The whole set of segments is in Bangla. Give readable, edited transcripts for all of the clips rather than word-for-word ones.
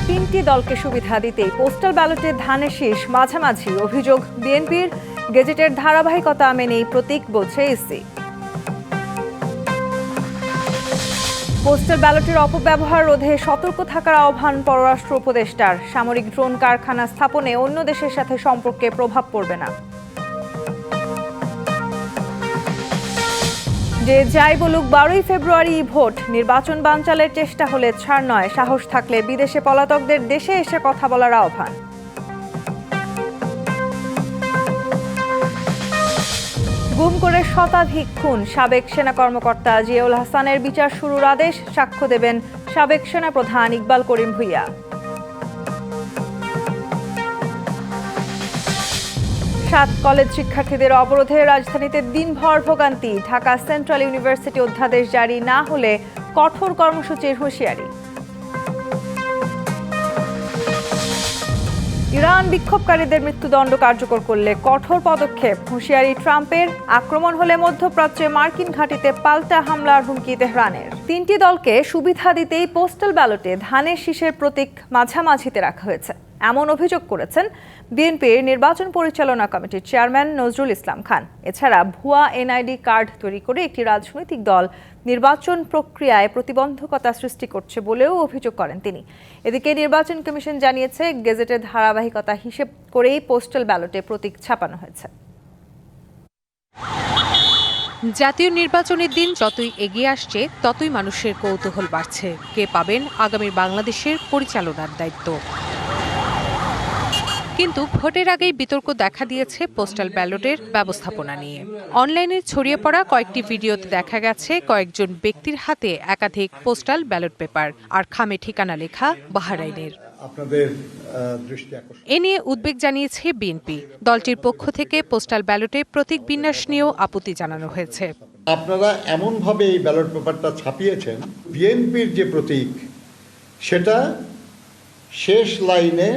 তিনটি দলকে সুবিধা দিতেই পোস্টাল ব্যালটে ধানের শীষ মাঝামাঝি অভিযোগ বিএনপির। গেজেটের ধারাবাহিকতা মেনেই প্রতীক বলছে ইসি। পোস্টাল ব্যালটের অপব্যবহার রোধে সতর্ক থাকার আহ্বান পররাষ্ট্র উপদেষ্টার। সামরিক ড্রোন কারখানা স্থাপনে অন্য দেশের সাথে সম্পর্কে প্রভাব পড়বে না। যে যাই বলুক 12ই ফেব্রুয়ারি ভোট, নির্বাচন বানচালের চেষ্টা হলে ছাড় নয়, সাহস থাকলে বিদেশে পলাতকদের দেশে এসে কথা বলার আহ্বান। গুম করে শতাধিক খুন, সাবেক সেনা কর্মকর্তা জিয়াউল হাসানের বিচার শুরুর আদেশ। সাক্ষ্য দেবেন সাবেক সেনাপ্রধান ইকবাল করিম ভূঁইয়া। 7 কলেজ শিক্ষার্থীদের অবরোধে রাজধানীতে দিনভর ভোগান্তি। ঢাকা সেন্ট্রাল ইউনিভার্সিটি অধ্যাদেশ জারি না হলে কঠোর কর্মসূচির হুঁশিয়ারি। ইরান বিক্ষোভকারীদের মৃত্যুদণ্ড কার্যকর করলে কঠোর পদক্ষেপ, হুঁশিয়ারি ট্রাম্পের। আক্রমণ হলে মধ্যপ্রাচ্যে মার্কিন ঘাঁটিতে পাল্টা হামলার হুমকি তেহরানের। তিনটি দলকে সুবিধা দিতেই পোস্টাল ব্যালটে ধানের শীষের প্রতীক মাঝামাঝিতে রাখা হয়েছে, এমন অভিযোগ করেছেন বিএনপির নির্বাচন পরিচালনা কমিটির চেয়ারম্যান নজরুল ইসলাম খান। এছাড়া ভুয়া এনআইডি কার্ড তৈরি করে একটি রাজনৈতিক দল নির্বাচন প্রক্রিয়ায় প্রতিবন্ধকতা সৃষ্টি করছে বলেও অভিযোগ করেন তিনি। এদিকে নির্বাচন কমিশন জানিয়েছে, গেজেটের ধারাবাহিকতা হিসেব করেই পোস্টাল ব্যালটে প্রতীক ছাপানো হয়েছে। জাতীয় নির্বাচনের দিন যতই এগিয়ে আসছে ততই মানুষের কৌতূহল বাড়ছে, কে পাবেন আগামী বাংলাদেশের পরিচালনার দায়িত্ব। কিন্তু ভোটের আগেই বিতর্ক দেখা দিয়েছে পোস্টাল ব্যালটের ব্যবস্থাপনা নিয়ে। অনলাইনে ছড়িয়ে পড়া কয়েকটি ভিডিওতে দেখা গেছে কয়েকজন ব্যক্তির হাতে একাধিক পোস্টাল ব্যালট পেপার আর খামে ঠিকানা লেখা বাহরাইনের। এ নিয়ে উদ্বেগ জানিয়েছে বিএনপি। দলটির পক্ষ থেকে পোস্টাল ব্যালটে প্রতীক বিন্যাস নিয়েও আপত্তি জানানো হয়েছে। আপনারা এমনভাবে এই ব্যালট পেপারটা ছাপিয়েছেন, বিএনপির যে প্রতীক সেটা শেষ লাইনে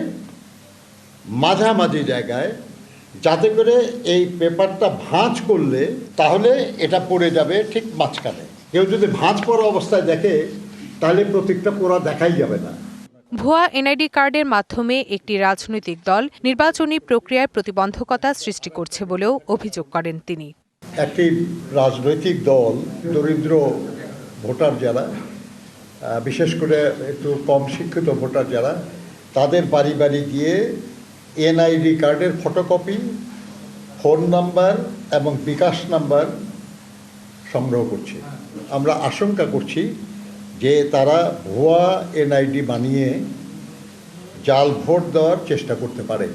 মাঝামাঝি জায়গায়, যাতে করে এই পেপারটা ভাঁজ করলে তাহলে এটা পড়ে যাবে ঠিক মাঝখানে। কেউ যদি ভাঁজ পড়া অবস্থায় দেখে তাহলে প্রতীকটা পুরো দেখাই যাবে না। ভুয়া এনআইডি কার্ডের মাধ্যমে একটি রাজনৈতিক দল নির্বাচনী প্রক্রিয়ায় প্রতিবন্ধকতা সৃষ্টি করছে বলেও অভিযোগ করেন তিনি। একটি রাজনৈতিক দল দরিদ্র ভোটার যারা, বিশেষ করে একটু কম শিক্ষিত ভোটার যারা, তাদের বাড়ি বাড়ি গিয়ে এনআইডি কার্ডের ফটোকপি, ফোন নাম্বার এবং বিকাশ নাম্বার সংগ্রহ করছে। আমরা আশঙ্কা করছি যে তারা ভুয়া এনআইডি বানিয়ে জাল ভোট দেওয়ার চেষ্টা করতে পারে।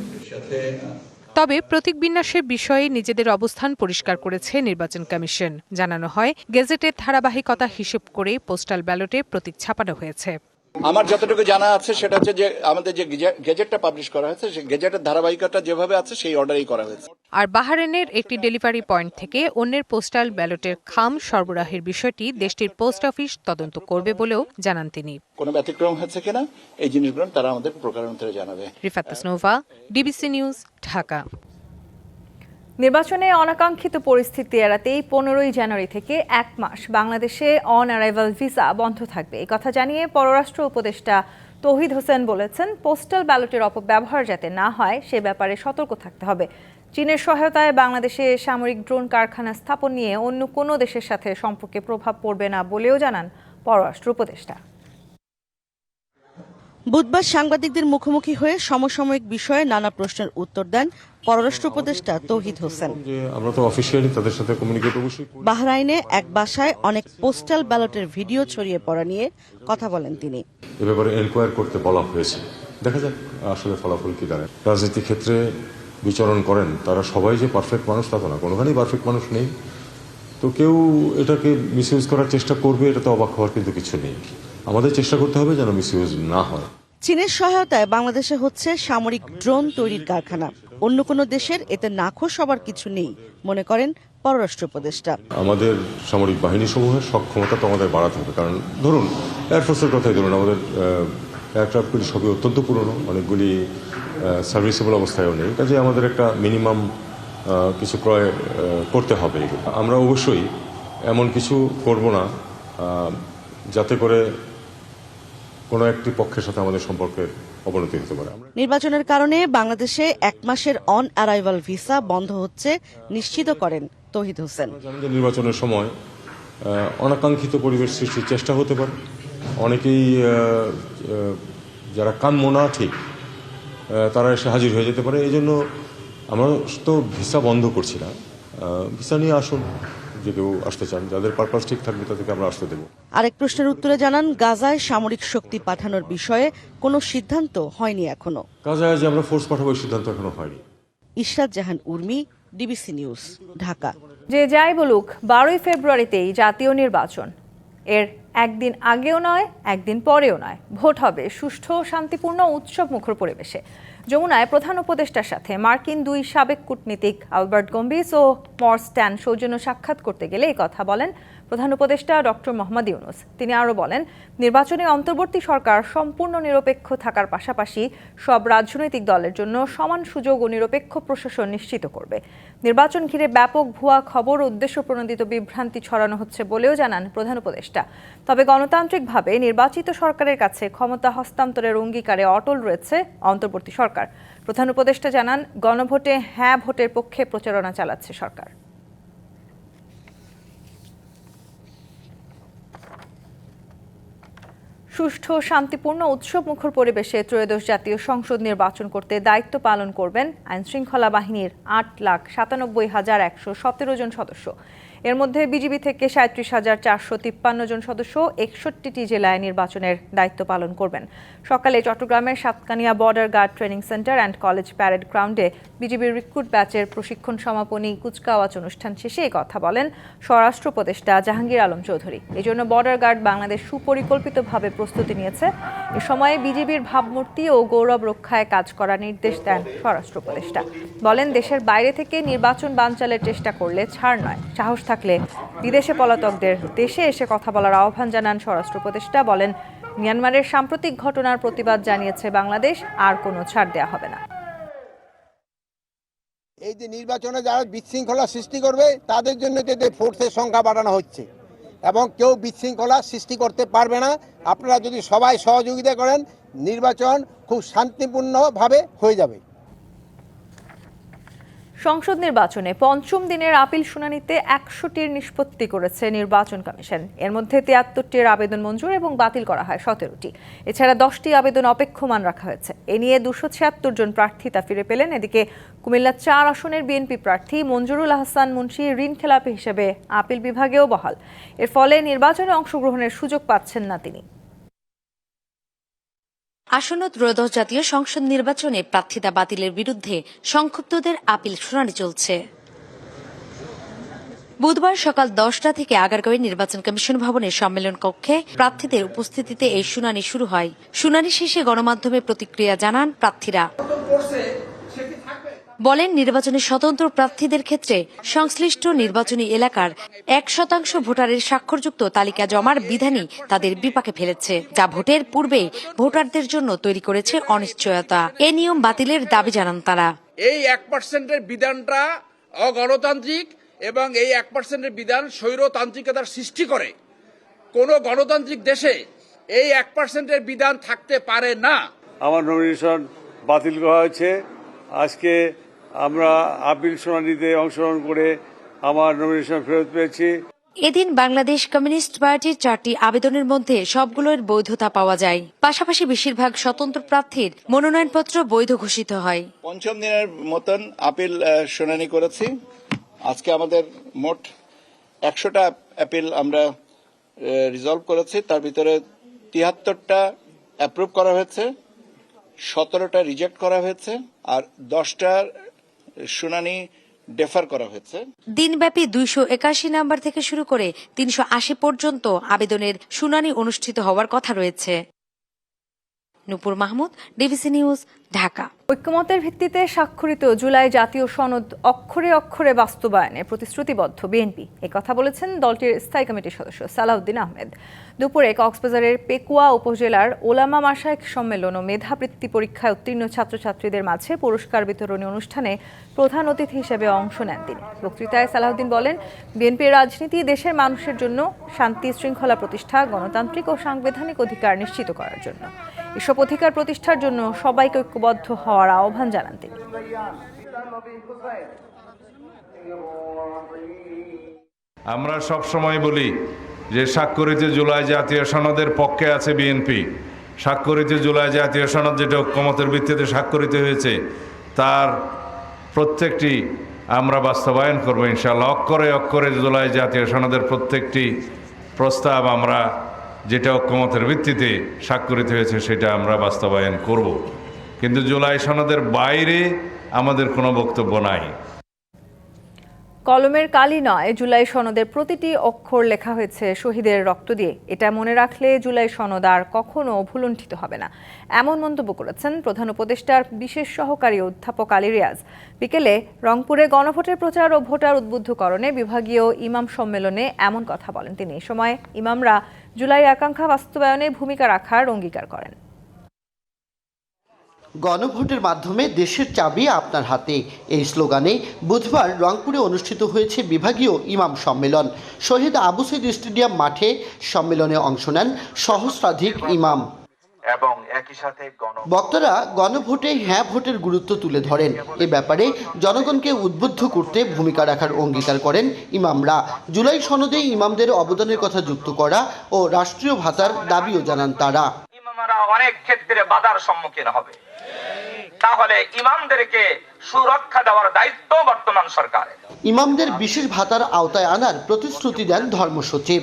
তবে প্রতীক বিন্যাসের বিষয়ে নিজেদের অবস্থান পরিষ্কার করেছে নির্বাচন কমিশন। জানানো হয়, গেজেটের ধারাবাহিকতা হিসেব করে পোস্টাল ব্যালটে প্রতীক ছাপানো হয়েছে। আমার যতটুকু জানা আছে সেটা হচ্ছে যে আমাদের যে গেজেটটা পাবলিশ করা হয়েছে, সেই গেজেটের ধারাবাহিকতা যেভাবে আছে সেই অর্ডারেই করা হয়েছে। আর বাহরাইনের একটি ডেলিভারি পয়েন্ট থেকে অন্যের পোস্টাল ব্যালটের খাম সরবরাহের বিষয়টি দেশটির পোস্ট অফিস তদন্ত করবে বলেও জানান তিনি। কোনো ব্যতিক্রম হচ্ছে কিনা এই জিনিসগুলো তারা আমাদের প্রকারান্তরে জানাবে। Rifat Tasnova, DBC news, Dhaka. নির্বাচনে অনাকাঙ্ক্ষিত পরিস্থিতি এড়াতেই 15ই জানুয়ারি থেকে 1 মাস বাংলাদেশে অন অ্যারাইভাল ভিসা বন্ধ থাকবে। এই কথা জানিয়ে পররাষ্ট্র উপদেষ্টা তৌহিদ হোসেন বলেছেন, পোস্টাল ব্যালটের অপব্যবহার যাতে না হয় সে ব্যাপারে সতর্ক থাকতে হবে। চীনের সহায়তায় বাংলাদেশে সামরিক ড্রোন কারখানা স্থাপন নিয়ে অন্য কোনো দেশের সাথে সম্পর্কে প্রভাব পড়বে না বলেও জানান পররাষ্ট্র উপদেষ্টা। বুধবার সাংবাদিকদের মুখোমুখি হয়ে সমসাময়িক বিষয়ে নানা প্রশ্নের উত্তর দেন পররাষ্ট্র উপদেষ্টা তৌহিদ হোসেন। আমরা তো অফিশিয়ালি তাদের সাথে কমিউনিকেট অবশ্যই। বাহরাইনে এক বাসায় অনেক পোস্টাল ব্যালটের ভিডিও ছড়িয়ে পড়া নিয়ে কথা বলেন তিনি। এ ব্যাপারে এনকোয়ার করতে বলা হয়েছে, দেখা যাক আসলে ফলাফল কি দাঁড়ায়। রাজনীতি ক্ষেত্রে বিচরণ করেন তারা সবাই যে পারফেক্ট মানুষ তা তো না, কোনোখানেই পারফেক্ট মানুষ নেই। তো কেউ এটাকে মিসইউজ করার চেষ্টা করবে, এটা তো অবাক হওয়ার কিন্তু কিছু নেই। আমাদের চেষ্টা করতে হবে যেন মিসইউজ না হয়। চীনের সহায়তায় বাংলাদেশে হচ্ছে সামরিক ড্রোন তৈরির কারখানা। অন্য কোনো দেশের এতে নাখোশ হবার কিছু নেই মনে করেন পররাষ্ট্র উপদেষ্টা। আমাদের সামরিক বাহিনী সমূহের সক্ষমতা তো আমাদের বাড়াতে হবে, কারণ ধরুন এয়ারফোর্সের কথাই ধরুন, আমাদের এয়ারক্রাফটগুলি সবই অত্যন্ত পুরনো, অনেকগুলি সার্ভিসেবল অবস্থায়ও নেই। কাজে আমাদের একটা মিনিমাম কিছু ক্রয় করতে হবে। আমরা অবশ্যই এমন কিছু করব না যাতে করে কোনো একটি পক্ষের সাথে আমাদের সম্পর্কের অবনতি হতে পারে। নির্বাচনের কারণে বাংলাদেশে 1 মাসের অন অ্যারাইভাল ভিসা বন্ধ হচ্ছে নিশ্চিত করেন তৌহিদ হোসেন। জানেন যে নির্বাচনের সময় অনাকাঙ্ক্ষিত পরিবেশ সৃষ্টির চেষ্টা হতে পারে। অনেকেই যারা কাম্য না ঠিক তারা এসে হাজির হয়ে যেতে পারে। এই জন্য আমরা তো ভিসা বন্ধ করছি না, ভিসা নিয়ে আসুন, যে কেউ আসতে চান, যাদের পারপাস ঠিক থাকবে তাদেরকে আমরা আসতে দেবো। আরেক প্রশ্নের উত্তরে জানান, গাজায় সামরিক শক্তি পাঠানোর বিষয়ে কোনো সিদ্ধান্ত হয়নি এখনো। গাজায় যে আমরা ফোর্স পাঠাবো এই সিদ্ধান্ত এখনো হয়নি। ইশরাত জাহান উর্মি, ডিবিসি নিউজ, ঢাকা। যে যাই বলুক, 12ই ফেব্রুয়ারিতেই জাতীয় নির্বাচন। এর একদিন আগেও নয়, একদিন পরেও নয়, ভোট হবে সুষ্ঠু, শান্তিপূর্ণ, উৎসব মুখর পরিবেশে। যমুনায় প্রধান উপদেষ্টার সাথে মার্কিন 2 সাবেক কূটনীতিক আলবার্ট গম্বিস ও মর্স ট্যান সৌজন্য সাক্ষাৎ করতে গেলে এই কথা বলেন প্রধান উপদেষ্টা ডক্টর মোহাম্মদ ইউনূস। তিনি আরও বলেন, নির্বাচনে অন্তর্বর্তী সরকার সম্পূর্ণ নিরপেক্ষ থাকার পাশাপাশি সব রাজনৈতিক দলের জন্য সমান সুযোগ ও নিরপেক্ষ প্রশাসন নিশ্চিত করবে। নির্বাচন ঘিরে ব্যাপক ভুয়া খবর ও উদ্দেশ্যপ্রণোদিত বিভ্রান্তি ছড়ানো হচ্ছে বলেও জানান প্রধান উপদেষ্টা। তবে গণতান্ত্রিকভাবে নির্বাচিত সরকারের কাছে ক্ষমতা হস্তান্তরের অঙ্গীকারে অটল রয়েছে অন্তর্বর্তী সরকার। প্রধান উপদেষ্টা জানান, গণভোটে হ্যাঁ ভোটের পক্ষে প্রচারণা চালাচ্ছে সরকার। সুষ্ঠু, শান্তিপূর্ণ, উৎসবমুখর পরিবেশে ত্রয়োদশ জাতীয় সংসদ নির্বাচন করতে দায়িত্ব পালন করবেন আইনশৃঙ্খলা বাহিনীর 8,97,117 জন সদস্য। এর মধ্যে বিজিবি থেকে 37,453 জন সদস্য 61টি জেলায় নির্বাচনের দায়িত্ব পালন করবেন। সকালে চট্টগ্রামের Satkania border guard training centre and college parade গ্রাউন্ডে বিজিবির রিক্রুট ব্যাচের প্রশিক্ষণ সমাপনী কুচকাওয়াজ অনুষ্ঠান শেষে এই কথা বলেন স্বরাষ্ট্র উপদেষ্টা জাহাঙ্গীর আলম চৌধুরী। এজন্য বর্ডার গার্ড বাংলাদেশ সুপরিকল্পিতভাবে প্রস্তুতি নিয়েছে। এ সময়ে বিজিবির ভাবমূর্তি ও গৌরব রক্ষায় কাজ করার নির্দেশ দেন স্বরাষ্ট্র উপদেষ্টা। বলেন, দেশের বাইরে থেকে নির্বাচন বানচালের চেষ্টা করলে ছাড় নয়, সাহস থাকলে বিদেশে পলাতকদের দেশে এসে কথা বলার আহ্বান জানান স্বরাষ্ট্র উপদেষ্টা। বলেন, মিয়ানমারের সাম্প্রতিক ঘটনার প্রতিবাদ জানিয়েছে বাংলাদেশ, আর কোনো ছাড় দেওয়া হবে না। এই যে নির্বাচনে যারা বিশৃঙ্খলা সৃষ্টি করবে তাদের জন্য যে ফোর্সের সংখ্যা বাড়ানো হচ্ছে এবং কেউ বিশৃঙ্খলা সৃষ্টি করতে পারবে না। আপনারা যদি সবাই সহযোগিতা করেন, নির্বাচন খুব শান্তিপূর্ণভাবে হয়ে যাবে। সংসদ নির্বাচনে পঞ্চম দিনের আপিল শুনানিতে 100টির নিষ্পত্তি করেছে নির্বাচন কমিশন। এর মধ্যে 73টির আবেদন মঞ্জুর এবং বাতিল করা হয় 17টি। এছাড়া 10টি আবেদন অপেক্ষমান রাখা হয়েছে। এ নিয়ে 276 জন প্রার্থী তা ফিরে পেলেন। এদিকে কুমিল্লা 4 আসনের বিএনপি প্রার্থী মঞ্জুরুল আহসান মুন্সি ঋণ খেলাপি হিসেবে আপিল বিভাগেও বহাল। এর ফলে নির্বাচনে অংশগ্রহণের সুযোগ পাচ্ছেন না তিনি। আসন্ন ত্রয়োদশ জাতীয় সংসদ নির্বাচনে প্রার্থিতা বাতিলের বিরুদ্ধে সংক্ষুব্ধদের আপিল শুনানি চলছে। বুধবার সকাল 10টা থেকে আগারগাঁওয়ের নির্বাচন কমিশন ভবনের সম্মেলন কক্ষে প্রার্থীদের উপস্থিতিতে এই শুনানি শুরু হয়। শুনানি শেষে গণমাধ্যমে প্রতিক্রিয়া জানান প্রার্থীরা। বলেন, নির্বাচনে স্বতন্ত্র প্রার্থীদের ক্ষেত্রে সংশ্লিষ্ট নির্বাচনী এলাকার 1% ভোটারের স্বাক্ষরযুক্ত তালিকা জমার বিধানই তাদের বিপাকে ফেলেছে, যা ভোটের পূর্বে ভোটারদের জন্য তৈরি করেছে অনিশ্চয়তা। এ নিয়ম বাতিলের দাবি জানান তারা। এই 1%-এর বিধানটা অগণতান্ত্রিক এবং এই 1%-এর বিধান স্বৈরতান্ত্রিকতার সৃষ্টি করে। কোন গণতান্ত্রিক দেশে এই 1%-এর বিধান থাকতে পারে না। আমার নমিনেশন বাতিল করা হয়েছে। আজকে আমরা আপিল শুনানিতে অংশগ্রহণ করে আমার নমিনেশন ফেরত পেয়েছি। এদিন বাংলাদেশ কমিউনিস্ট পার্টির 4টি আবেদনের মধ্যে সবগুলোর বৈধতা পাওয়া যায়। পাশাপাশি বেশিরভাগ স্বতন্ত্র প্রার্থীর মনোনয়নপত্র বৈধ ঘোষিত হয়। পঞ্চম দিনের মতন আপিল শুনানি করেছি। আজকে আমাদের মোট 100টা আপিল আমরা রিজলভ করেছি। তার ভিতরে 73টা অ্যাপ্রুভ করা হয়েছে, 17টা রিজেক্ট করা হয়েছে, আর 10টার শুনানি ডেফার করা হয়েছে। দিনব্যাপী 281 নাম্বার থেকে শুরু করে 380 পর্যন্ত আবেদনের শুনানি অনুষ্ঠিত হওয়ার কথা রয়েছে। নূপুর মাহমুদ, ডিবিসি নিউজ, ঢাকা। ঐক্যমতের ভিত্তিতে স্বাক্ষরিত জুলাই জাতীয় সনদ অক্ষরে অক্ষরে বাস্তবায়নে প্রতিশ্রুতিবদ্ধ বিএনপি। কথা বলেছেন দলটির স্থায়ী কমিটির সদস্য সালাউদ্দিন আহমেদ। দুপুরে কক্সবাজারের পেকুয়া উপজেলার ওলামা মাশায়েখ সম্মেলন ও মেধাবৃত্তি পরীক্ষায় উত্তীর্ণ ছাত্রছাত্রীদের মাঝে পুরস্কার বিতরণী অনুষ্ঠানে প্রধান অতিথি হিসেবে অংশ নেন তিনি। বক্তৃতায় সালাউদ্দিন বলেন, বিএনপির রাজনীতি দেশের মানুষের জন্য শান্তি শৃঙ্খলা প্রতিষ্ঠা, গণতান্ত্রিক ও সাংবিধানিক অধিকার নিশ্চিত করার জন্য। এসব অধিকার প্রতিষ্ঠার জন্য সবাইকে ঐক্যবদ্ধ হওয়ার আহ্বান জানান তিনি। আমরা সব সময় বলি যে স্বাক্ষরিত জুলাই জাতীয় সনদের পক্ষে আছে বিএনপি। স্বাক্ষরিত জুলাই জাতীয় সনদ যেটা ঐক্যমতের ভিত্তিতে স্বাক্ষরিত হয়েছে তার প্রত্যেকটি আমরা বাস্তবায়ন করব ইনশাআল্লাহ। অক্ষরে অক্ষরে জুলাই জাতীয় সনদের প্রত্যেকটি প্রস্তাব আমরা যেটা ঐক্যমতের ভিত্তিতে স্বাক্ষরিত হয়েছে সেটা আমরা বাস্তবায়ন করব। কিন্তু জুলাই সনদের বাইরে আমাদের কোনো বক্তব্য নাই। কলমের কালি নয়, জুলাই সনদের প্রতিটি অক্ষর লেখা হয়েছে শহীদের রক্ত দিয়ে। এটা মনে রাখলে জুলাই সনদ আর কখনো ভুলুণ্ঠিত হবে না, এমন মন্তব্য করেছেন প্রধান উপদেষ্টার বিশেষ সহকারী অধ্যাপক আলী রিয়াজ। বিকেলে রংপুরে গণভোটের প্রচার ও ভোটার উদ্বুদ্ধকরণে বিভাগীয় ইমাম সম্মেলনে এমন কথা বলেন তিনি। এ সময় ইমামরা জুলাই আকাঙ্ক্ষা বাস্তবায়নে ভূমিকা রাখার অঙ্গীকার করেন। গণভোটের মাধ্যমে দেশের চাবি আপনার হাতে, এই স্লোগানে বুধবার রংপুরে অনুষ্ঠিত হয়েছে বিভাগীয় ইমাম সম্মেলন। শহীদ আবু সঈদ স্টেডিয়াম মাঠে সম্মেলনে অংশ নেন সহস্রাধিক ইমাম এবং একই সাথে বক্তারা গণভোটে হ্যাঁ ভোটের গুরুত্ব তুলে ধরেন। এ ব্যাপারে জনগণকে উদ্বুদ্ধ করতে ভূমিকা রাখার অঙ্গীকার করেন ইমামরা। জুলাই সনদে ইমামদের অবদানের কথা যুক্ত করা ও রাষ্ট্রীয় ভাতার দাবিও জানান তারা। ইমামরা অনেক ক্ষেত্রে বাধার সম্মুখীন হবে, তাহলে ইমামদেরকে সুরক্ষা দেওয়ার দায়িত্ব বর্তমান সরকারের। ইমামদের বিশেষ ভাতার আওতায় আনার প্রতিশ্রুতি দেন ধর্ম সচিব।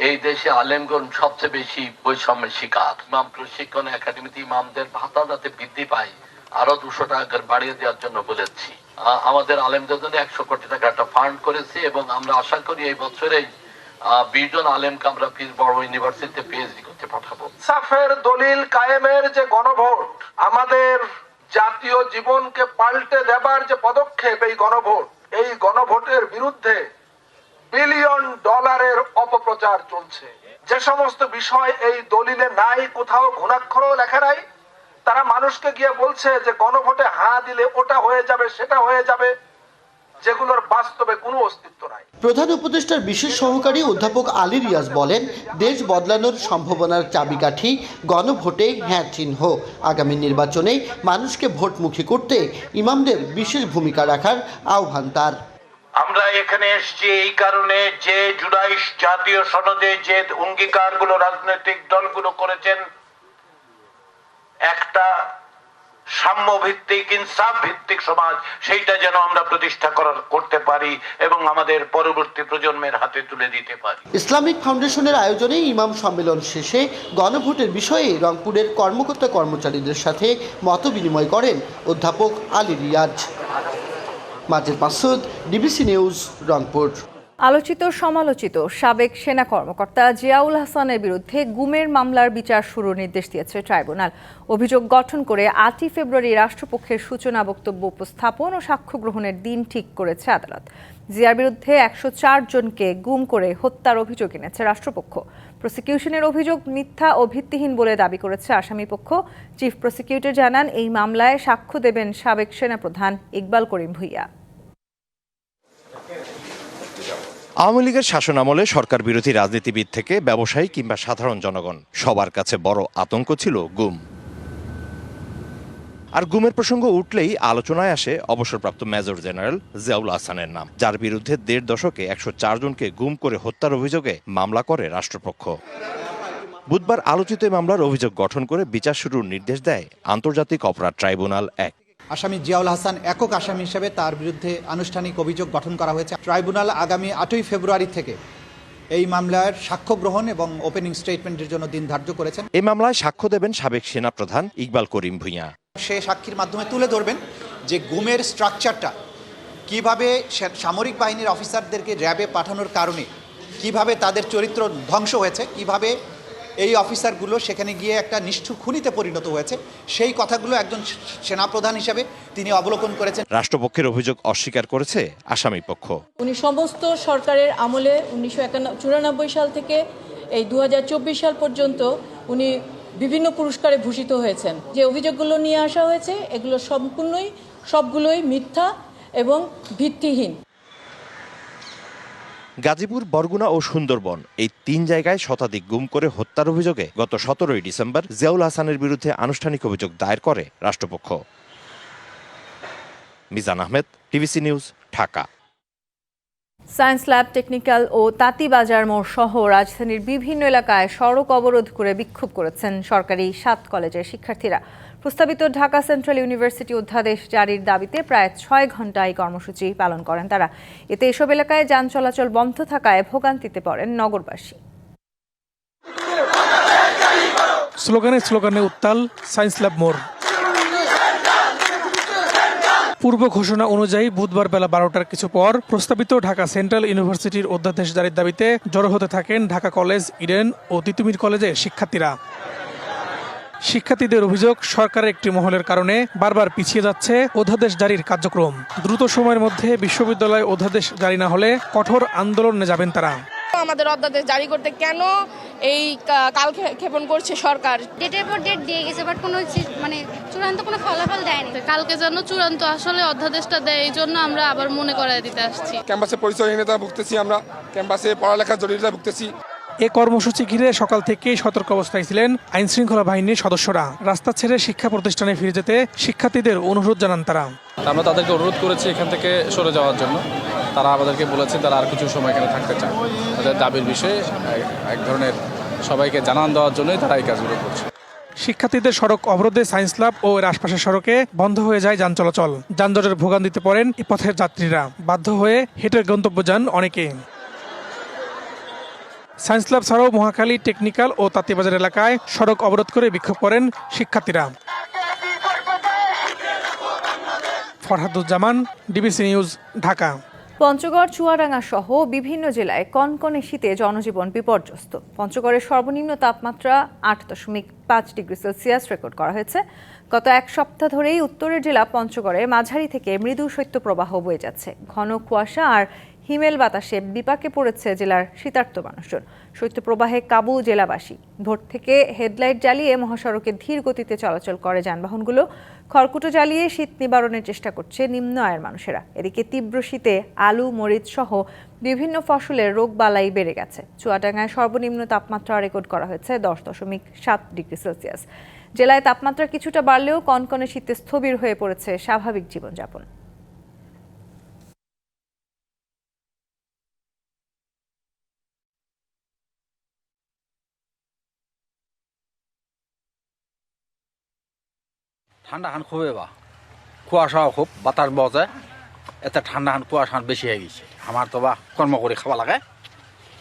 এই দেশে আলেমগণ সবচেয়ে বেশি বৈষম্যের শিকার। ইমাম প্রশিক্ষণ একাডেমিতে ইমামদের ভাতা যাতে বৃদ্ধি পায় আরো 200 টাকা বাড়িয়ে দেওয়ার জন্য বলেছি। আমাদের আলেমদের জন্য 100 কোটি টাকা একটা ফান্ড করেছি এবং আমরা আশা করি এই বছরেই 20 জন আলেমকে আমরা বড় ইউনিভার্সিটিতে পিএইচডি করতে পাঠাবো। সাফের দলিল কায়েমের যে গণভোট, আমাদের জাতীয় জীবনকে পাল্টে দেবার যে পদক্ষেপ এই গণভোট, এই গণভোটের বিরুদ্ধে বিলিয়ন ডলারের অপপ্রচার চলছে। যে সমস্ত বিষয় এই দলিলে নাই, কোথাও ঘুণাক্ষরও লেখা নাই, তারা মানুষকে গিয়ে বলছে যে গণভোটে হ্যাঁ দিলে ওটা হয়ে যাবে, সেটা হয়ে যাবে, যেগুলোর বাস্তবে কোনো অস্তিত্ব নাই। প্রধান উপদেষ্টার বিশেষ সহকারী অধ্যাপক আলী রিয়াজ বলেন, দেশ বদলানোর সম্ভাবনার চাবিকাঠি গণভোটে হ্যাঁ চিহ্ন। আগামী নির্বাচনে মানুষকে ভোটমুখী করতে ইমামদের বিশেষ ভূমিকা রাখার আহ্বান তার। আমরা এখানে এসেছি এই কারণে যে জুলাই জাতীয় সনদে যে অঙ্গীকারগুলো রাজনৈতিক দলগুলো করেছেন, একটা সাম্য ভিত্তিক, ইনসাফ ভিত্তিক সমাজ, সেইটা যেন আমরা প্রতিষ্ঠা করতে পারি এবং আমাদের পরবর্তী প্রজন্মের হাতে তুলে দিতে পারি। ইসলামিক ফাউন্ডেশনের আয়োজনে ইমাম সম্মেলন শেষে গণভোটের বিষয়ে রংপুরের কর্মকর্তা কর্মচারীদের সাথে মতবিনিময় করেন অধ্যাপক আলী রিয়াজ। Majed Masud, DBC news, Rangpur. আলোচিত সমালোচিত সাবেক সেনা কর্মকর্তা জিয়াউল হাসানের বিরুদ্ধে গুমের মামলার বিচার শুরুর নির্দেশ দিয়েছে ট্রাইব্যুনাল। অভিযোগ গঠন করে 8 ফেব্রুয়ারি রাষ্ট্রপক্ষের সূচনা বক্তব্য উপস্থাপন ও সাক্ষ্য গ্রহণের দিন ঠিক করেছে আদালত। জিয়ার বিরুদ্ধে 104 জনকে গুম করে হত্যার অভিযোগ এনেছে রাষ্ট্রপক্ষ। প্রসিকিউশনের অভিযোগ মিথ্যা ও ভিত্তিহীন বলে দাবি করেছে আসামিপক্ষ। চিফ প্রসিকিউটর জানান, এই মামলায় সাক্ষ্য দেবেন সাবেক সেনাপ্রধান ইকবাল করিম ভূঁইয়া। আওয়ামী লীগের শাসনামলে সরকার বিরোধী রাজনীতিবিদ থেকে ব্যবসায়ী কিংবা সাধারণ জনগণ সবার কাছে বড় আতঙ্ক ছিল গুম। আর গুমের প্রসঙ্গ উঠলেই আলোচনায় আসে অবসরপ্রাপ্ত মেজর জেনারেল জিয়াউল হাসানের নাম, যার বিরুদ্ধে 1.5 দশকে 104 জনকে গুম করে হত্যার অভিযোগে মামলা করে রাষ্ট্রপক্ষ। বুধবার আলোচিত মামলার অভিযোগ গঠন করে বিচার শুরুর নির্দেশ দেয় আন্তর্জাতিক অপরাধ ট্রাইব্যুনাল 1। আসামি জিয়াউল হাসান একক আসামি হিসেবে তার বিরুদ্ধে আনুষ্ঠানিক অভিযোগ গঠন করা হয়েছে। ট্রাইব্যুনাল আগামী 8 ফেব্রুয়ারি থেকে এই মামলার সাক্ষ্য গ্রহণ এবং ওপেনিং স্টেটমেন্টের জন্য দিন ধার্য করেছেন। এই মামলায় সাক্ষ্য দেবেন সাবেক সেনাপ্রধান ইকবাল করিম ভূঁইয়া। সে সাক্ষীর মাধ্যমে তুলে ধরবেন যে গুমের স্ট্রাকচারটা কিভাবে সামরিক বাহিনীর অফিসারদেরকে র্যাবে পাঠানোর কারণে কিভাবে তাদের চরিত্র ধ্বংস হয়েছে, কিভাবে এই অফিসারগুলো সেখানে গিয়ে একটা নিষ্ঠুর খুনিতে পরিণত হয়েছে, সেই কথাগুলো একজন সেনাপ্রধান হিসেবে তিনি অবলোকন করেছেন। রাষ্ট্রপক্ষের অভিযোগ অস্বীকার করেছে আসামি পক্ষ। উনি সমস্ত সরকারের আমলে 1994 সাল থেকে এই 2024 সাল পর্যন্ত উনি বিভিন্ন পুরস্কারে ভূষিত হয়েছেন। যে অভিযোগগুলো নিয়ে আসা হয়েছে এগুলো সবগুলোই মিথ্যা এবং ভিত্তিহীন। গাজীপুর, বরগুনা ও সুন্দরবন এই 3 জায়গায় শতাধিক গুম করে হত্যার অভিযোগে গত 17 ডিসেম্বর জিয়াউল হাসানের বিরুদ্ধে আনুষ্ঠানিক অভিযোগ দায়ের করে রাষ্ট্রপক্ষ। Mizan Ahmed, TVC news, Dhaka. Science lab, technical ও তাঁতিবাজার মোড় সহ রাজধানীর বিভিন্ন এলাকায় সড়ক অবরোধ করে বিক্ষোভ করেছেন সরকারি 7 কলেজের শিক্ষার্থীরা। প্রস্তাবিত ঢাকা সেন্ট্রাল ইউনিভার্সিটি অধ্যাদেশ জারির দাবিতে প্রায় 6 ঘণ্টা এই কর্মসূচি পালন করেন তারা। এতে এসব এলাকায় যান চলাচল বন্ধ থাকায় ভোগান্তিতে পড়েন নগরবাসী। স্লোগানে উত্তাল সায়েন্স ল্যাব মোড়। পূর্ব ঘোষণা অনুযায়ী বুধবার বেলা 12টার কিছু পর প্রস্তাবিত ঢাকা সেন্ট্রাল ইউনিভার্সিটির অধ্যাদেশ জারির দাবিতে জড়ো হতে থাকেন ঢাকা কলেজ, ইডেন ও তিতুমির কলেজের শিক্ষার্থীরা। শিক্ষার্থীদের অভিযোগ, সরকারের একটি মহলের কারণে বারবার পিছিয়ে যাচ্ছে অধ্যাদেশ জারির কার্যক্রম। দ্রুত সময়ের মধ্যে বিশ্ববিদ্যালয়ে অধ্যাদেশ জারি না হলে কঠোর আন্দোলনে যাবেন তারা। আমাদের অধ্যাদেশ জারি করতে কেন এই কাল ক্ষেপণ করছে সরকার? ডেটের পর ডেট দিয়ে গেছে, বাট কোনো চূড়ান্ত কোনো ফলাফল দেয়নি। কালকে যেন চূড়ান্ত আসলে অধ্যাদেশটা দেয়, এই জন্য আমরা আবার মনে করায় দিতে আসছি। ক্যাম্পাসে পরিচয়হীনতা ভুগতেছি, আমরা ক্যাম্পাসে পড়ালেখার জটিলতা ভুগতেছি। এ কর্মসূচি ঘিরে সকাল থেকেই সতর্ক অবস্থায় ছিলেন আইন শৃঙ্খলা বাহিনীর সদস্যরা। রাস্তা ছেড়ে শিক্ষা প্রতিষ্ঠানে ফিরে যেতে শিক্ষার্থীদের অনুরোধ জানান তারা। আমরা তাদেরকে অনুরোধ করেছি এখান থেকে সরে যাওয়ার জন্য। তারা আমাদেরকে বলেছে তারা আর কিছু সময় এখানে থাকতে চায়। তাদের দাবির বিষয়ে এক ধরনের সবাইকে জানান দেওয়ার জন্যই তারা এই কাজগুলো করছে। শিক্ষার্থীদের সড়ক অবরোধে সায়েন্স ল্যাব ও এর আশপাশের সড়কে বন্ধ হয়ে যায় যান চলাচল। যানজটের ভোগান্তিতে পড়েন এ পথের যাত্রীরা। বাধ্য হয়ে হেঁটে গন্তব্য যান অনেকে। সায়েন্স ল্যাব ছাড়াও মহাখালী, টেকনিক্যাল ও তাঁতিবাজার এলাকায় সড়ক অবরোধ করে বিক্ষোভ করেন শিক্ষার্থীরা। Farhaduzzaman, DBC news, Dhaka. পঞ্চগড়, চুয়াডাঙ্গা সহ বিভিন্ন জেলায় কনকনে শীতে জনজীবন বিপর্যস্ত। পঞ্চগড়ের সর্বনিম্ন তাপমাত্রা 8.5 ডিগ্রি সেলসিয়াস রেকর্ড করা হয়েছে। গত এক সপ্তাহ ধরেই উত্তরের জেলা পঞ্চগড়ে মাঝারি থেকে মৃদু শৈত্যপ্রবাহ বয়ে যাচ্ছে। ঘন কুয়াশা আর হিমেল বাতাসে বিপাকে পড়েছে জেলার শীতার্ত মানুষজন। শৈত্যপ্রবাহে কাবু জেলাবাসী। ভোর থেকে হেডলাইট জ্বালিয়ে মহাসড়কে ধীর গতিতে চলাচল করে যানবাহনগুলো। খড়কুটো জ্বালিয়ে শীত নিবারণের চেষ্টা করছে নিম্ন আয়ের মানুষেরা। এদিকে তীব্র শীতে আলু, মরিচ সহ বিভিন্ন ফসলের রোগবালাই বেড়ে গেছে। চুয়াডাঙ্গায় সর্বনিম্ন তাপমাত্রা রেকর্ড করা হয়েছে 10.7 ডিগ্রি সেলসিয়াস। জেলায় তাপমাত্রা কিছুটা বাড়লেও কনকনে শীতে স্থবির হয়ে পড়েছে স্বাভাবিক জীবনযাপন। ঠান্ডা খান খুবই কুয়াশাও খুব, বাতাস বজে, এতে ঠান্ডা খান কুয়াশা বেশি হয়ে গেছে। আমার তো কর্ম করে খাওয়া লাগে,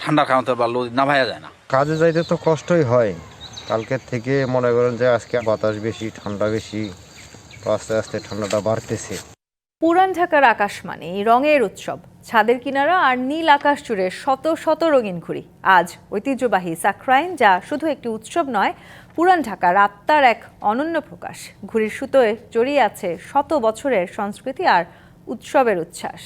ঠান্ডার কারণে তো লদি না ভাইয়া যায় না। কাজে যাইতে তো কষ্টই হয়। কালকের থেকে মনে করেন যে আজকে বাতাস বেশি, ঠান্ডা বেশি, তো আস্তে আস্তে ঠান্ডাটা বাড়তেছে। পুরান ঢাকার আকাশ মানে রঙের উৎসব। ছাদের কিনারা আর নীল আকাশ জুড়ে শত শত রঙিন ঘুড়ি। আজ ঐতিহ্যবাহী সাকরাইন, যা শুধু একটি উৎসব নয়, পুরান ঢাকার আত্মার এক অনন্য প্রকাশ। ঘুড়ির সুতোয় জড়িয়ে আছে শত বছরের সংস্কৃতি আর উৎসবের উচ্ছ্বাস।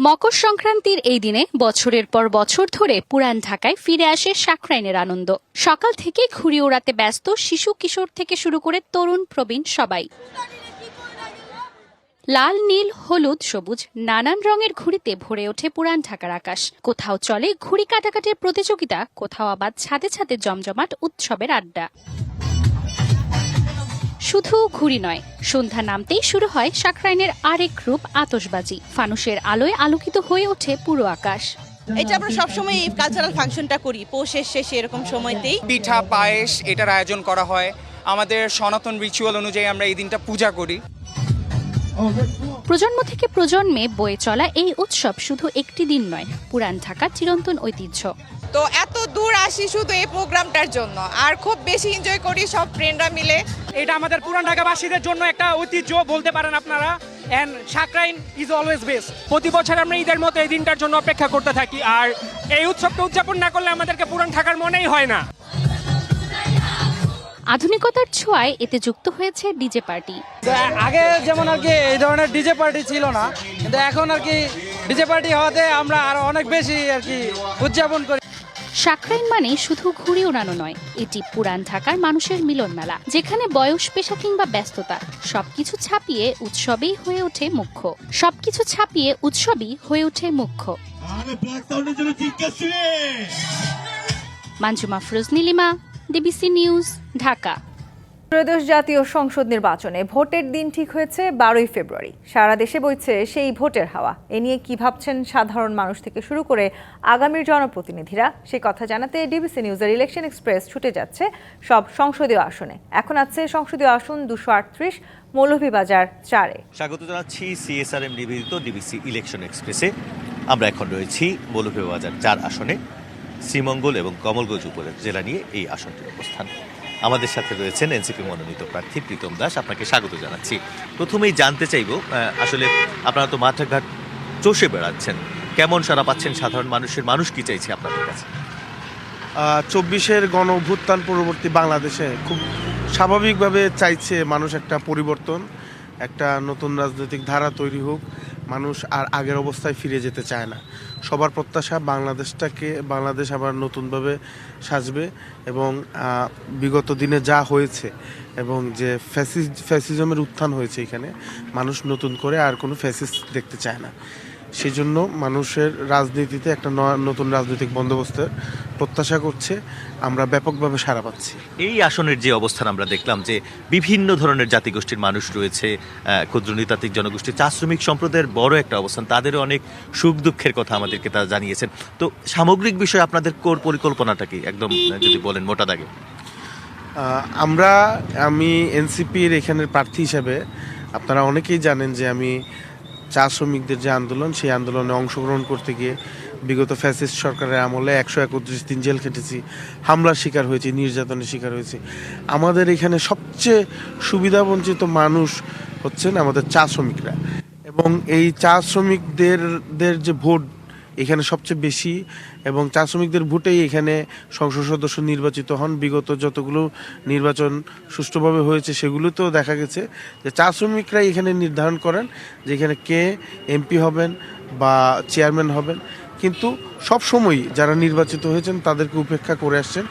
মকর সংক্রান্তির এই দিনে বছরের পর বছর ধরে পুরান ঢাকায় ফিরে আসে সাকরাইনের আনন্দ। সকাল থেকে ঘুড়ি ওড়াতে ব্যস্ত শিশু কিশোর থেকে শুরু করে তরুণ প্রবীণ সবাই। লাল, নীল, হলুদ, সবুজ নানান রঙের ঘুড়িতে ভরে ওঠে পুরান ঢাকার আকাশ। কোথাও চলে ঘুড়ি কাটাকাটির প্রতিযোগিতা, কোথাও আবার ছাদে ছাদে জমজমাট উৎসবের আড্ডা। শুধু ঘুড়ি নয়, সন্ধ্যা নামতেই শুরু হয় সাকরাইনের আরেক রূপ, আতশবাজি। ফানুসের আলোয় আলোকিত হয়ে ওঠে পুরো আকাশ। এটা আমরা সবসময় কালচারাল ফাংশনটা করি পৌষের শেষে এরকম সময়তেই। পিঠা, পায়েস এটার আয়োজন করা হয়। আমাদের সনাতন রিচুয়াল অনুযায়ী আমরা এই দিনটা পূজা করি। প্রজন্ম থেকে প্রজন্মে বয়ে চলা এই উৎসব শুধু একটি দিন নয়, পুরান ঢাকার চিরন্তন ঐতিহ্য। তো এত দূর আসি শুধু এই প্রোগ্রামটার জন্য, আর খুব বেশি এনজয় করি সব ফ্রেন্ডরা মিলে। এটা আমাদের পুরান ঢাকাবাসীদের জন্য একটা ঐতিহ্য বলতে পারেন আপনারা। And Shakrain is always best. প্রতি বছর আমরা ঈদের মতো এই দিনটার জন্য অপেক্ষা করতে থাকি, আর এই উৎসবটা উদযাপন না করলে আমাদেরকে পুরান ঢাকার মনেই হয় না। আধুনিকতার ছোঁয়ায় এতে যুক্ত হয়েছে ডিজে পার্টি। আগে যেমন আর কি এই ধরনের ডিজে পার্টি ছিল না, কিন্তু এখন আর কি ডিজে পার্টি হওয়াতে আমরা আরো অনেক বেশি আর কি উদযাপন করি। সাকরাইন মানে শুধু ঘুড়ি উড়ানো নয়, এটি পুরান ঢাকার মানুষের মিলন মেলা, যেখানে বয়স, পেশা কিংবা ব্যস্ততা সবকিছু ছাপিয়ে উৎসবেই হয়ে ওঠে মুখ্য। Manjuma Firoz Nilima, DBC news, Dhaka. ত্রয়োদশ জাতীয় সংসদ নির্বাচনে ভোটের দিন ঠিক হয়েছে 12ই ফেব্রুয়ারি। সারা দেশে বইছে সেই ভোটের হাওয়া। এ নিয়ে কি ভাবছেন সাধারণ মানুষ থেকে শুরু করে আগামীর জনপ্রতিনিধিরা, সে কথা জানাতে ডিবিসি নিউজের ইলেকশন এক্সপ্রেস ছুটে যাচ্ছে সব সংসদীয় আসনে। এখন আছে সংসদীয় আসন 238 মৌলভীবাজার 4-এ। স্বাগত জানাচ্ছি সিএসআরএম নিবেদিত ডিবিসি ইলেকশন এক্সপ্রেসে। আমরা এখন রয়েছি মৌলভীবাজার 4 আসনে। শ্রীমঙ্গল এবং কমলগঞ্জ উপজেলা নিয়ে এই আসনটির অবস্থান। আমাদের সাথে রয়েছেন এনসিপি মনোনীত প্রার্থী প্রীতম দাস। আপনাকে স্বাগত জানাচ্ছি। প্রথমেই জানতে চাইব, আসলে আপনারা তো মাঠঘাট চষে বেড়াচ্ছেন, কেমন সাড়া পাচ্ছেন সাধারণ মানুষ কি চাইছে আপনাদের কাছে? 24-এর গণ অভ্যুত্থান পরবর্তী বাংলাদেশে খুব স্বাভাবিকভাবে চাইছে মানুষ একটা পরিবর্তন, একটা নতুন রাজনৈতিক ধারা তৈরি হোক। মানুষ আর আগের অবস্থায় ফিরে যেতে চায় না। সবার প্রত্যাশা বাংলাদেশ আবার নতুনভাবে সাজবে এবং বিগত দিনে যা হয়েছে এবং যে ফ্যাসিজমের উত্থান হয়েছে এখানে, মানুষ নতুন করে আর কোনো ফ্যাসিস্ট দেখতে চায় না। সেই জন্য মানুষের রাজনীতিতে একটা নতুন রাজনৈতিক বন্দোবস্তের প্রত্যাশা করছে। আমরা ব্যাপকভাবে সাড়া পাচ্ছি। এই আসনের যে অবস্থান আমরা দেখলাম যে বিভিন্ন ধরনের জাতিগোষ্ঠীর মানুষ রয়েছে, ক্ষুদ্র নৃতাত্ত্বিক জনগোষ্ঠী, চা শ্রমিক সম্প্রদায়ের বড় একটা অবস্থান, তাদেরও অনেক সুখ দুঃখের কথা আমাদেরকে তারা জানিয়েছেন। তো সামগ্রিক বিষয়ে আপনাদের কোর পরিকল্পনাটা কি, একদম যদি বলেন মোটা দাগে? আমি এনসিপির এখানের প্রার্থী হিসেবে আপনারা অনেকেই জানেন যে আমি চা শ্রমিকদের যে আন্দোলন, সেই আন্দোলনে অংশগ্রহণ করতে গিয়ে বিগত ফ্যাসিস্ট সরকারের আমলে 131 দিন জেল খেটেছি, হামলার শিকার হয়েছি, নির্যাতনের শিকার হয়েছি। আমাদের এখানে সবচেয়ে সুবিধাবঞ্চিত মানুষ হচ্ছেন আমাদের চা শ্রমিকরা, এবং এই চা শ্রমিকদের যে ভোট এখানে সবচেয়ে বেশি, এবং চা শ্রমিকদের ভোটেই এখানে সংসদ সদস্য নির্বাচিত হন। বিগত যতগুলো নির্বাচন সুষ্ঠুভাবে হয়েছে সেগুলোতেও দেখা গেছে যে চা শ্রমিকরাই এখানে নির্ধারণ করেন যে এখানে কে এমপি হবেন বা চেয়ারম্যান হবেন। কিন্তু সব সময়ই যারা নির্বাচিত হয়েছেন তাদেরকে উপেক্ষা করে আসছেন।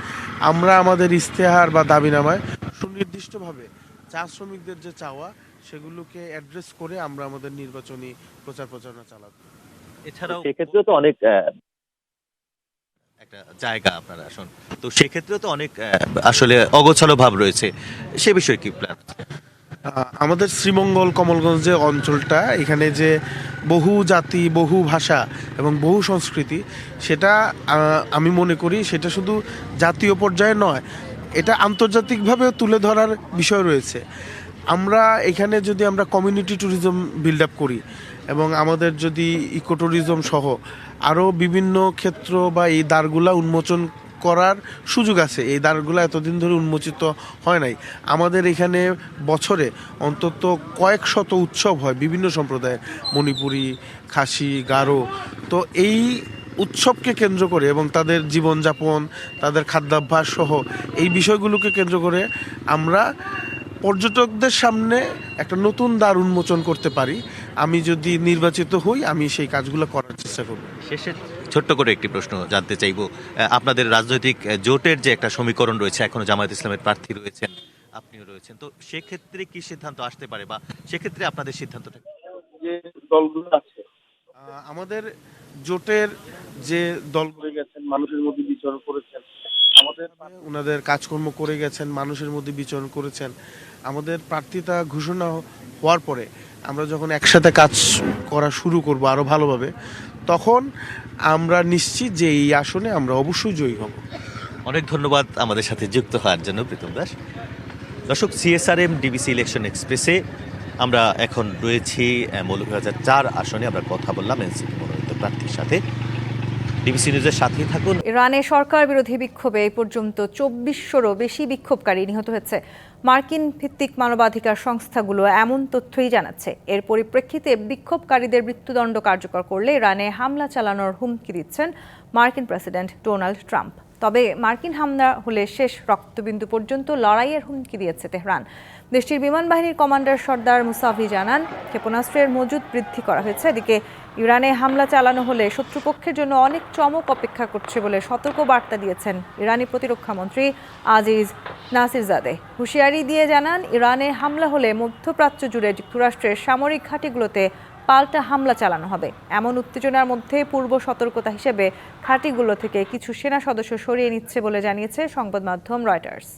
আমরা আমাদের ইস্তেহার বা দাবিনামায় সুনির্দিষ্টভাবে চা শ্রমিকদের যে চাওয়া সেগুলোকে অ্যাড্রেস করে আমরা আমাদের নির্বাচনী প্রচারণা চালাবো। এছাড়াও সেক্ষেত্রে তো অনেক একটা জায়গা আপনারা আসুন, তো সেক্ষেত্রে তো অনেক আসলে অগোছালো ভাব রয়েছে, সে বিষয়ে কি প্ল্যান? আমাদের শ্রীমঙ্গল কমলগঞ্জ যে অঞ্চলটা, এখানে যে বহু জাতি, বহু ভাষা এবং বহু সংস্কৃতি, সেটা আমি মনে করি সেটা শুধু জাতীয় পর্যায়ে নয়, এটা আন্তর্জাতিকভাবে তুলে ধরার বিষয় রয়েছে। আমরা এখানে যদি আমরা কমিউনিটি ট্যুরিজম বিল্ড আপ করি এবং আমাদের যদি ইকো ট্যুরিজম সহ আরও বিভিন্ন ক্ষেত্র বা এই দ্বারগুলা উন্মোচন করার সুযোগ আছে। এই দ্বারগুলো এতদিন ধরে উন্মোচিত হয় নাই। আমাদের এখানে বছরে অন্তত কয়েক শত উৎসব হয় বিভিন্ন সম্প্রদায়ের, মণিপুরি, খাসি, গারো। তো এই উৎসবকে কেন্দ্র করে এবং তাদের জীবনযাপন, তাদের খাদ্যাভ্যাস সহ এই বিষয়গুলোকে কেন্দ্র করে আমরা পর্যটকদের সামনে একটা নতুন দ্বার উন্মোচন করতে পারি। আমি যদি নির্বাচিত হই, আমি সেই কাজগুলো করার চেষ্টা করব। শেষে ছোট্ট করে একটি প্রশ্ন জানতে চাইব, আপনাদের রাজনৈতিক জোটের যে একটা সমীকরণ রয়েছে, এখনো জামায়াত ইসলামের প্রার্থী রয়েছেন, আপনিও রয়েছেন, তো সেক্ষেত্রে কি সিদ্ধান্ত আসতে পারে, বা সেক্ষেত্রে আপনাদের সিদ্ধান্তটা? যে দলগুলো আছে আমাদের জোটের যে দল করে গেছেন, মানুষের মধ্যে বিচরণ করেছেন, ওনাদের কাজকর্ম করে গেছেন, মানুষের মধ্যে বিচরণ করেছেন। আমাদের প্রার্থিতা ঘোষণা হওয়ার পরে আমরা যখন একসাথে কাজ করা শুরু করব আরও ভালোভাবে, তখন আমরা নিশ্চিত যে এই আসনে আমরা অবশ্যই জয়ী হব। অনেক ধন্যবাদ আমাদের সাথে যুক্ত হওয়ার জন্য প্রীতম দাস। দর্শক, সিএসআরএম ডিবিসি ইলেকশন এক্সপ্রেসে আমরা এখন রয়েছি মৌলভীবাজার 4 আসনে। আমরা কথা বললাম এনসিপি মনোনীত প্রার্থীর সাথে। ডিবিসি নিউজের সাথেই থাকুন। ইরানে সরকার বিরোধী বিক্ষোভে এই পর্যন্ত 2400-রও বেশি বিক্ষোভকারী নিহত হয়েছে। মার্কিন ভিত্তিক মানবাধিকার সংস্থাগুলো এমন তথ্যই জানাচ্ছে। এর পরিপ্রেক্ষিতে বিক্ষোভকারীদের মৃত্যুদণ্ড কার্যকর করলে ইরানে হামলা চালানোর হুমকি দিচ্ছেন মার্কিন প্রেসিডেন্ট ডোনাল্ড ট্রাম্প। তবে মার্কিন হামলা হলে শেষ রক্তবিন্দু পর্যন্ত লড়াইয়ের হুমকি দিয়েছে তেহরান। দেশটির বিমান বাহিনীর কমান্ডার সর্দার মুসাভি জানান, ক্ষেপণাস্ত্রের মজুদ বৃদ্ধি করা হয়েছে। এদিকে ইরানে হামলা চালানো হলে শত্রুপক্ষের জন্য অনেক চমক অপেক্ষা করছে বলে সতর্ক বার্তা দিয়েছেন ইরানি প্রতিরক্ষামন্ত্রী আজিজ নাসিরজাদে। হুঁশিয়ারি দিয়ে জানান, ইরানে হামলা হলে মধ্যপ্রাচ্য জুড়ে যুক্তরাষ্ট্রের সামরিক ঘাঁটিগুলোতে পাল্টা হামলা চালানো হবে। এমন উত্তেজনার মধ্যে পূর্ব সতর্কতা হিসেবে ঘাঁটিগুলো থেকে কিছু সেনা সদস্য সরিয়ে নিচ্ছে বলে জানিয়েছে সংবাদ মাধ্যম রয়টার্স।